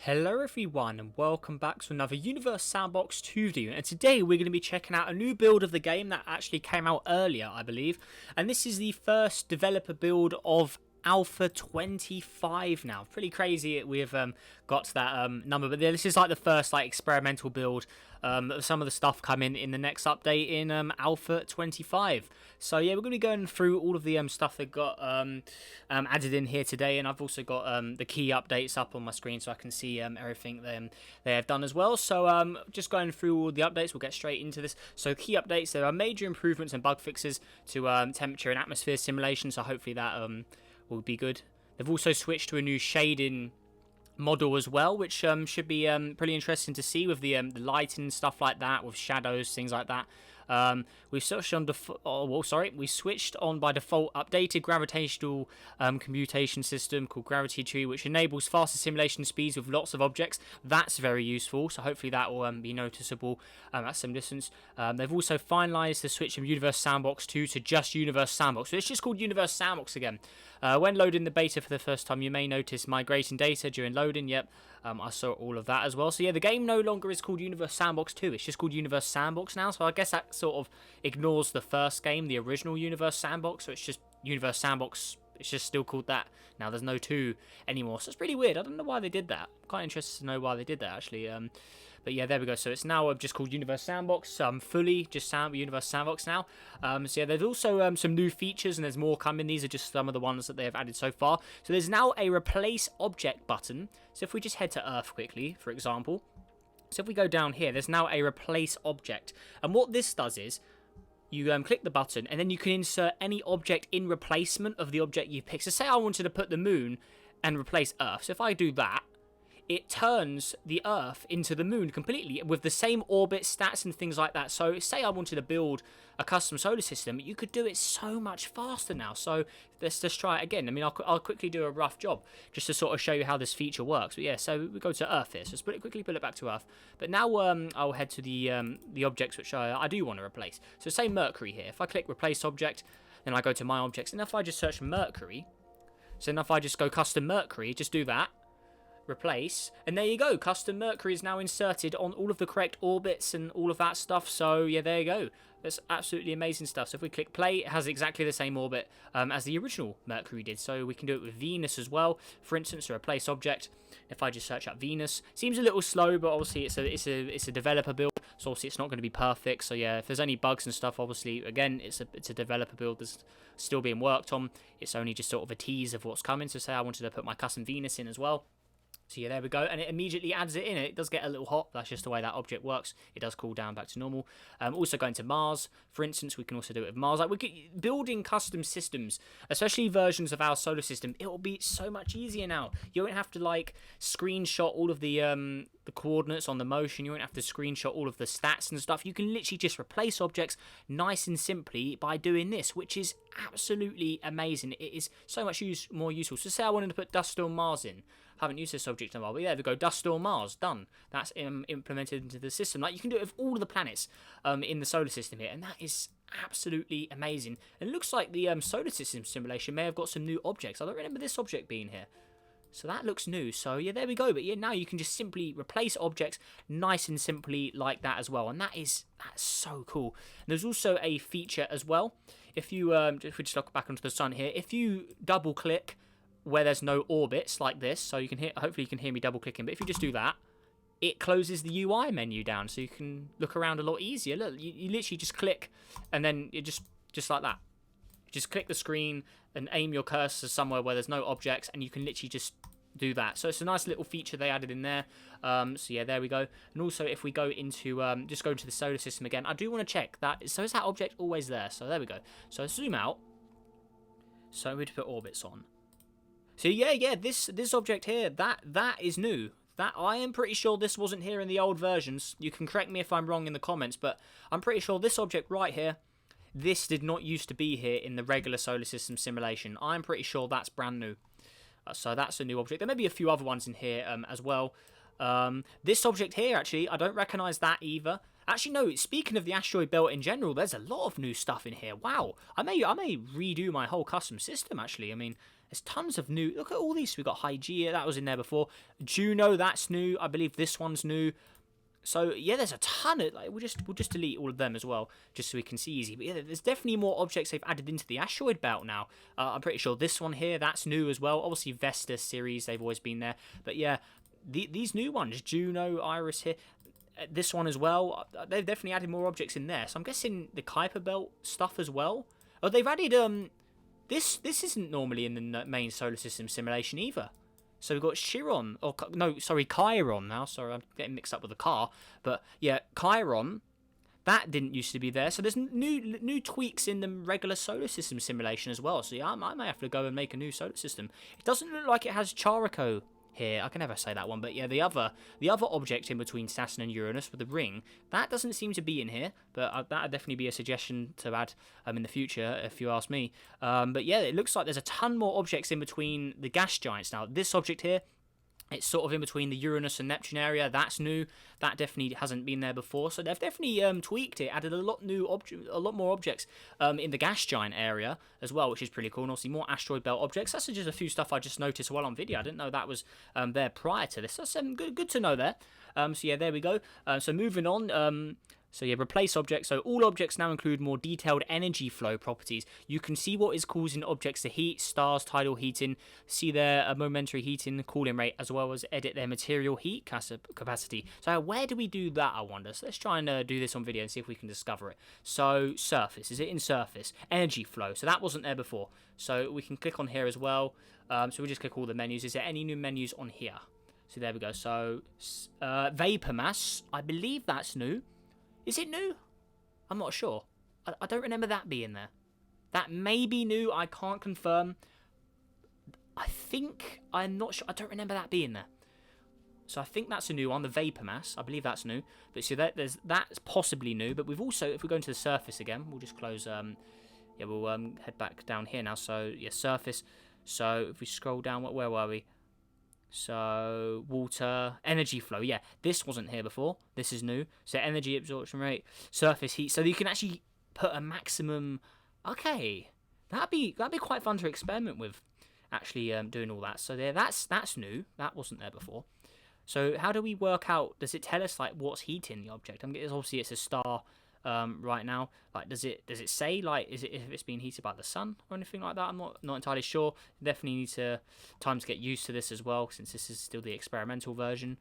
Hello everyone and welcome back to another Universe Sandbox 2 video, and today we're going to be checking out a new build of the game that actually came out earlier, I believe, and this is the first developer build of Alpha 25 now. Pretty crazy we've got to that number, but this is like the first experimental build of some of the stuff coming in the next update in Alpha 25. So yeah, we're going to be going through all of the stuff that got added in here today, and I've also got the key updates up on my screen so I can see everything they have done as well. So just going through all the updates, we'll get straight into this. So key updates, there are major improvements and bug fixes to temperature and atmosphere simulation, so hopefully that will be good. They've also switched to a new shading model as well, which should be pretty interesting to see with the lighting and stuff like that, with shadows, things like that. We switched on we switched on by default updated gravitational computation system called Gravity Tree, which enables faster simulation speeds with lots of objects. That's very useful, so hopefully that will be noticeable at some distance. They've also finalized the switch from Universe Sandbox 2 to just Universe Sandbox, so it's just called Universe Sandbox again. When loading the beta for the first time, you may notice migrating data during loading. Yep, I saw all of that as well. So yeah, the game no longer is called Universe Sandbox 2, it's just called Universe Sandbox now, so I guess that sort of ignores the first game, the original Universe Sandbox, so it's just Universe Sandbox, it's just still called that now. There's no 2 anymore, so it's pretty weird. I don't know why they did that. I'm quite interested to know why they did that actually. But yeah, there we go. So it's now just called Universe Sandbox, fully just Universe Sandbox now. So yeah, there's also some new features, and there's more coming. These are just some of the ones that they have added so far. So there's now a replace object button. So if we just head to Earth quickly, for example. So if we go down here, there's now a replace object. And what this does is, you click the button, and then you can insert any object in replacement of the object you picked. So say I wanted to put the moon and replace Earth. So if I do that, it turns the Earth into the moon completely with the same orbit stats and things like that. So say I wanted to build a custom solar system, you could do it so much faster now. So let's just try it again. I mean, I'll quickly do a rough job just to sort of show you how this feature works. But yeah, so we go to Earth here. So let's quickly put it back to Earth. But now I'll head to the objects which I do want to replace. So say Mercury here. If I click replace object, then I go to my objects. And if I just search Mercury, so then if I just go custom Mercury, just do that. Replace, and there you go, custom Mercury is now inserted on all of the correct orbits and all of that stuff. So yeah, there you go, that's absolutely amazing stuff. So if we click play, it has exactly the same orbit as the original Mercury did. So we can do it with Venus as well, for instance, a replace object. If I just search up Venus, seems a little slow, but obviously it's a developer build, so obviously it's not going to be perfect. So yeah, if there's any bugs and stuff, obviously again it's a developer build that's still being worked on. It's only just sort of a tease of what's coming. So say I wanted to put my custom Venus in as well. So yeah, there we go, and it immediately adds it in. It does get a little hot, that's just the way that object works. It does cool down back to normal. Also going to Mars, for instance, we can also do it with Mars. Like, we could building custom systems, especially versions of our solar system. It will be so much easier now. You won't have to screenshot all of the coordinates on the motion. You won't have to screenshot all of the stats and stuff. You can literally just replace objects nice and simply by doing this, which is absolutely amazing. It is so much more useful. So say I wanted to put dust storm Mars in. Haven't used this object in a while, but yeah, there we go, dust storm Mars, done. That's implemented into the system. Like, you can do it with all of the planets in the solar system here, and that is absolutely amazing. And it looks like the solar system simulation may have got some new objects. I don't remember this object being here, so that looks new. So yeah, there we go. But yeah, now you can just simply replace objects nice and simply like that as well, and that's so cool. And there's also a feature as well. If you if we just look back onto the sun here, if you double click where there's no orbits like this, so you can hopefully you can hear me double clicking, but if you just do that, it closes the UI menu down, so you can look around a lot easier. Look, you literally just click, and then you just like that. Just click the screen and aim your cursor somewhere where there's no objects, and you can literally just do that. So it's a nice little feature they added in there. So yeah, there we go. And also, if we go into just go into the solar system again, I do want to check that. So is that object always there? So there we go. So zoom out. So we'd put orbits on. So yeah, this object here, that is new. That, I am pretty sure this wasn't here in the old versions. You can correct me if I'm wrong in the comments, but I'm pretty sure this object right here, this did not used to be here in the regular solar system simulation. I'm pretty sure that's brand new. So that's a new object. There may be a few other ones in here as well. This object here, actually, I don't recognise that either. Actually, no, speaking of the asteroid belt in general, there's a lot of new stuff in here. Wow, I may redo my whole custom system, actually. I mean, There's tons of new. Look at all these. We've got Hygeia, that was in there before. Juno, that's new. I believe this one's new. So yeah, there's a ton of like we'll just delete all of them as well, just so we can see easy. But yeah, there's definitely more objects they've added into the asteroid belt now. I'm pretty sure this one here, that's new as well. Obviously Vesta series, they've always been there. But yeah, these new ones, Juno, Iris here, this one as well. They've definitely added more objects in there. So I'm guessing the Kuiper belt stuff as well. Oh, they've added this isn't normally in the main solar system simulation either. So we've got Chiron, or no, sorry, Chiron now. Sorry, I'm getting mixed up with the car. But yeah, Chiron, that didn't used to be there. So there's new tweaks in the regular solar system simulation as well. So yeah, I may have to go and make a new solar system. It doesn't look like it has Characo here. I can never say that one. But yeah, the other object in between Saturn and Uranus with the ring, that doesn't seem to be in here. But that would definitely be a suggestion to add in the future, if you ask me. But yeah, it looks like there's a ton more objects in between the gas giants. Now, this object here, it's sort of in between the Uranus and Neptune area. That's new. That definitely hasn't been there before. So they've definitely tweaked it, added a lot more objects in the gas giant area as well, which is pretty cool. And obviously more asteroid belt objects. That's just a few stuff I just noticed while on video. I didn't know that was there prior to this. That's good to know there. So yeah, there we go. So moving on. So yeah, replace objects. So all objects now include more detailed energy flow properties. You can see what is causing objects to heat, stars, tidal heating, see their momentary heating, cooling rate, as well as edit their material heat capacity. So where do we do that, I wonder? So let's try and do this on video and see if we can discover it. So surface, is it in surface? Energy flow, so that wasn't there before. So we can click on here as well. So we just click all the menus. Is there any new menus on here? So there we go. So vapor mass, I believe that's new. Is it new? I'm not sure. I don't remember that being there. That may be new. I can't confirm. I'm not sure. I don't remember that being there. So I think that's a new one. The vapor mass. I believe that's new. But see, that's possibly new. But we've also, if we go into the surface again, we'll just close. Yeah, we'll head back down here now. So yeah, surface. So if we scroll down, where were we? So, water, energy flow. Yeah, this wasn't here before. This is new. So, energy absorption rate, surface heat. So, you can actually put a maximum... Okay, that'd be quite fun to experiment with, actually doing all that. So, there, that's new. That wasn't there before. So, how do we work out... Does it tell us, like, what's heating the object? Obviously, it's a star right now. Like, does it say, like, is it if it's being heated by the sun or anything like that? I'm not entirely sure. Definitely need time to get used to this as well, since this is still the experimental version.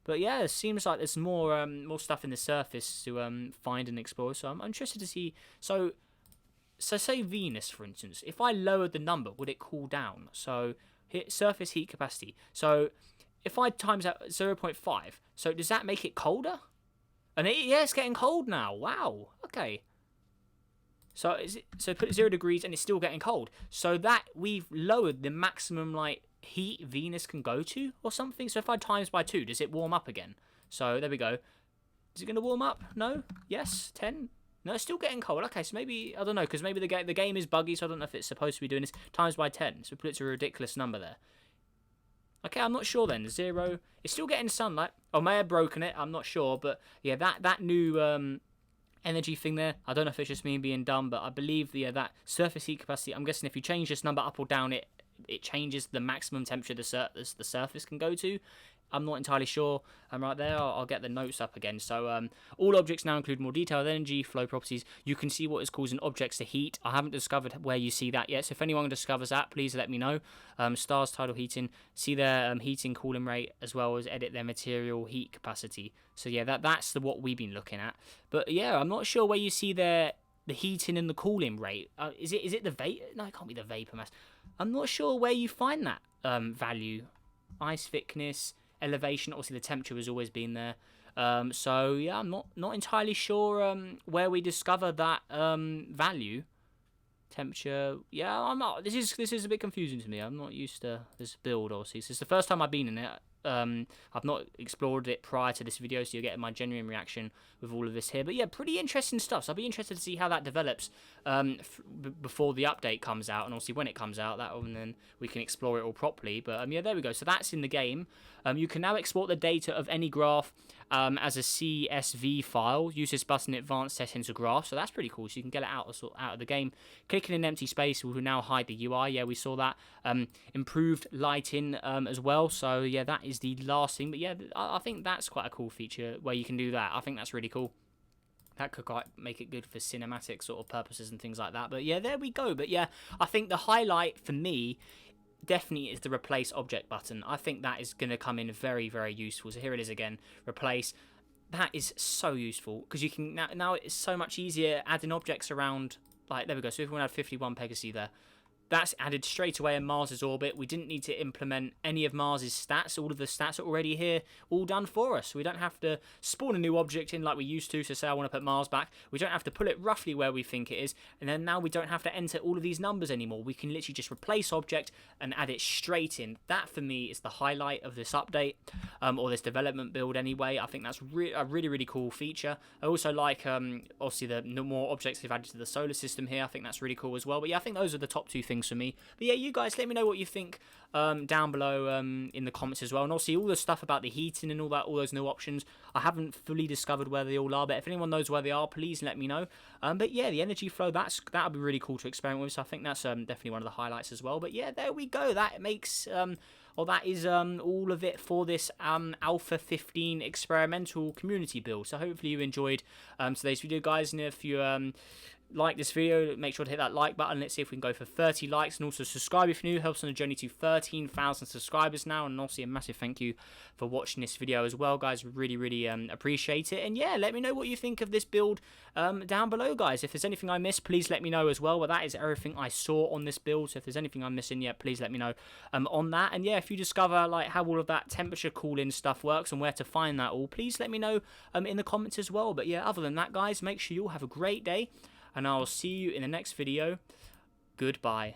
But yeah, it seems like there's more stuff in the surface to find and explore. So I'm interested to see. So say Venus, for instance. If I lowered the number, would it cool down? So hit surface heat capacity. So if I times out 0.5, so does that make it colder? And it's getting cold now. Wow. Okay. So put it 0 degrees and it's still getting cold. So that we've lowered the maximum like heat Venus can go to or something. So if I times by 2, does it warm up again? So there we go. Is it going to warm up? No. Yes. 10. No, it's still getting cold. Okay, so maybe I don't know, because maybe the game is buggy, so I don't know if it's supposed to be doing this. Times by 10. So put it to a ridiculous number there. Okay, I'm not sure then. 0. It's still getting sunlight. I may have broken it. I'm not sure. But yeah, that new energy thing there, I don't know if it's just me being dumb, but I believe that surface heat capacity, I'm guessing if you change this number up or down, it changes the maximum temperature the surface can go to. I'm not entirely sure. Right there, I'll get the notes up again. So all objects now include more detailed energy flow properties. You can see what is causing objects to heat. I haven't discovered where you see that yet. So if anyone discovers that, please let me know. Stars, tidal heating, see their heating cooling rate, as well as edit their material heat capacity. So yeah, that's what we've been looking at. But yeah, I'm not sure where you see the heating and the cooling rate. Is it the vapor? No, it can't be the vapor mass. I'm not sure where you find that value. Ice thickness, elevation, obviously the temperature has always been there. So yeah, I'm not entirely sure where we discover that value. Temperature, yeah, I'm not. This is a bit confusing to me. I'm not used to this build, obviously. This is the first time I've been in it. I've not explored it prior to this video, so you're getting my genuine reaction with all of this here. But yeah, pretty interesting stuff. So I'll be interested to see how that develops before the update comes out, and obviously when it comes out, and then we can explore it all properly. But yeah, there we go. So that's in the game. You can now export the data of any graph as a CSV file. Use this button in advanced settings to graph. So that's pretty cool. So you can get it out of the game. Clicking in an empty space will now hide the UI. Yeah, we saw that. Improved lighting as well. So yeah, that is the last thing. But yeah, I think that's quite a cool feature where you can do that. I think that's really cool. That could quite make it good for cinematic sort of purposes and things like that. But yeah, there we go. But yeah, I think the highlight for me definitely is the replace object button. I think that is going to come in very, very useful. So here it is again, replace. That is so useful because you can now it's so much easier adding objects around. Like, there we go. So if we want to have 51 Pegasi there, that's added straight away in Mars's orbit. We didn't need to implement any of Mars's stats. All of the stats are already here, all done for us. We don't have to spawn a new object in like we used to. So say I want to put Mars back. We don't have to put it roughly where we think it is. And then now we don't have to enter all of these numbers anymore. We can literally just replace object and add it straight in. That for me is the highlight of this update, or this development build anyway. I think that's a really, really cool feature. I also like, obviously, the more objects they've added to the solar system here. I think that's really cool as well. But yeah, I think those are the top two things for me. But yeah, you guys let me know what you think down below in the comments as well. And also all the stuff about the heating and all that, all those new options, I haven't fully discovered where they all are, but if anyone knows where they are, please let me know. But yeah, the energy flow, that'll be really cool to experiment with. So I think that's definitely one of the highlights as well. But yeah, there we go. That makes that is all of it for this Alpha 15 experimental community build. So hopefully you enjoyed today's video, guys. And if you like this video, make sure to hit that like button. Let's see if we can go for 30 likes, and also subscribe if you're new. Helps on the journey to 13,000 subscribers now. And also a massive thank you for watching this video as well, guys. Really appreciate it. And yeah, let me know what you think of this build down below, guys. If there's anything I missed, please let me know as well. But that is everything I saw on this build. So if there's anything I'm missing yet, please let me know on that. And yeah, if you discover like how all of that temperature cooling stuff works and where to find that all, please let me know in the comments as well. But yeah, other than that, guys, make sure you all have a great day, and I'll see you in the next video. Goodbye.